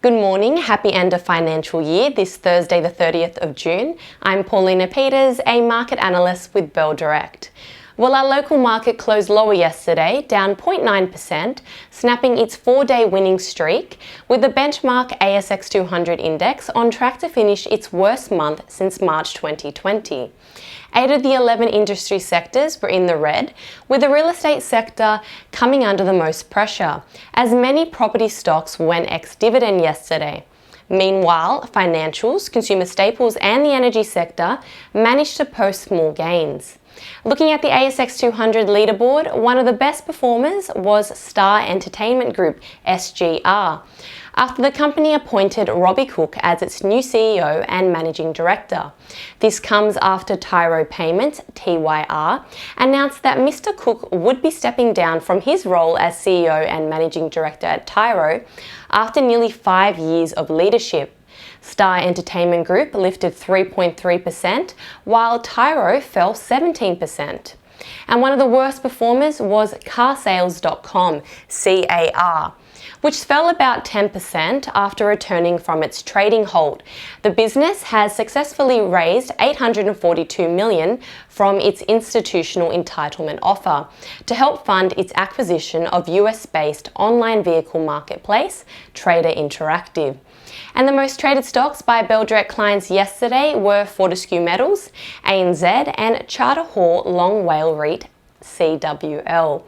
Good morning, happy end of financial year, this Thursday the 30th of June. I'm Paulina Peters, a market analyst with Bell Direct. Well, our local market closed lower yesterday, down 0.9%, snapping its 4-day winning streak, with the benchmark ASX 200 index on track to finish its worst month since March 2020. 8 of the 11 industry sectors were in the red, with the real estate sector coming under the most pressure, as many property stocks went ex-dividend yesterday. Meanwhile, financials, consumer staples and the energy sector managed to post small gains. Looking at the ASX 200 leaderboard, one of the best performers was Star Entertainment Group, SGR, after the company appointed Robbie Cooke as its new CEO and Managing Director. This comes after Tyro Payments, TYR, announced that Mr Cooke would be stepping down from his role as CEO and Managing Director at Tyro after nearly 5 years of leadership. Star Entertainment Group lifted 3.3%, while Tyro fell 17%. And one of the worst performers was carsales.com, CAR, which fell about 10% after returning from its trading halt. The business has successfully raised $842 million from its institutional entitlement offer to help fund its acquisition of US-based online vehicle marketplace, Trader Interactive. And the most traded stocks by Bell Direct clients yesterday were Fortescue Metals, ANZ and Charter Hall Long WALE REIT, CWL.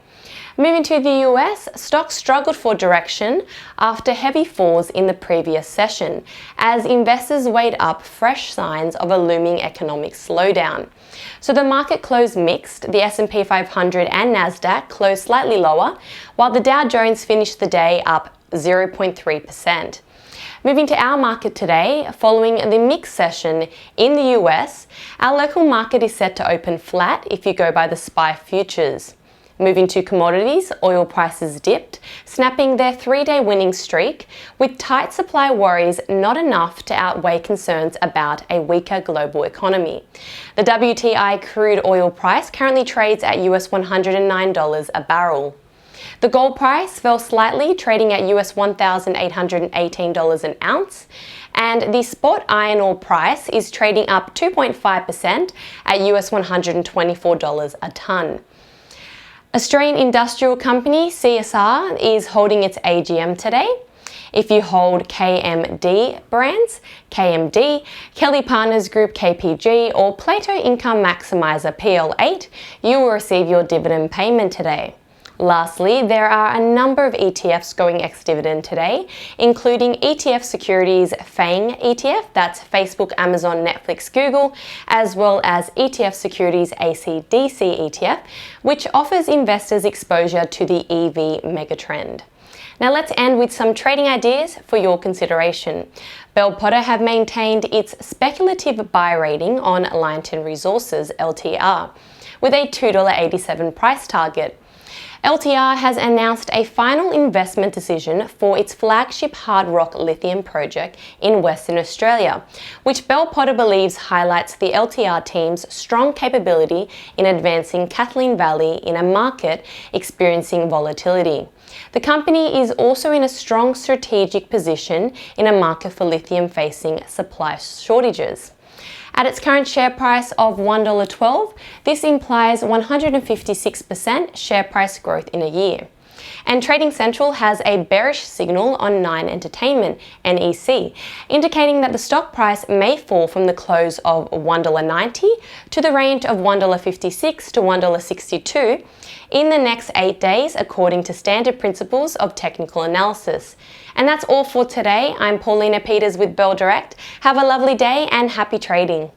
Moving to the US, stocks struggled for direction after heavy falls in the previous session, as investors weighed up fresh signs of a looming economic slowdown. So the market closed mixed. The S&P 500 and Nasdaq closed slightly lower, while the Dow Jones finished the day up 0.3%. Moving to our market today, following the mixed session in the US, our local market is set to open flat if you go by the SPY futures. Moving to commodities, oil prices dipped, snapping their 3-day winning streak, with tight supply worries not enough to outweigh concerns about a weaker global economy. The WTI crude oil price currently trades at US $109 a barrel. The gold price fell slightly, trading at US $1,818 an ounce, and the spot iron ore price is trading up 2.5% at US $124 a tonne. Australian industrial company CSR is holding its AGM today. If you hold KMD brands, KMD, Kelly Partners Group KPG, or Plato Income Maximizer PL8, you will receive your dividend payment today. Lastly, there are a number of ETFs going ex-dividend today, including ETF Securities FANG ETF, that's Facebook, Amazon, Netflix, Google, as well as ETF Securities ACDC ETF, which offers investors exposure to the EV megatrend. Now let's end with some trading ideas for your consideration. Bell Potter have maintained its speculative buy rating on Lionton Resources, LTR, with a $2.87 price target. LTR has announced a final investment decision for its flagship hard rock lithium project in Western Australia, which Bell Potter believes highlights the LTR team's strong capability in advancing Kathleen Valley in a market experiencing volatility. The company is also in a strong strategic position in a market for lithium facing supply shortages. At its current share price of $1.12, this implies 156% share price growth in a year. And Trading Central has a bearish signal on Nine Entertainment, NEC, indicating that the stock price may fall from the close of $1.90 to the range of $1.56 to $1.62 in the next 8 days, according to standard principles of technical analysis. And that's all for today. I'm Paulina Peters with Bell Direct. Have a lovely day and happy trading.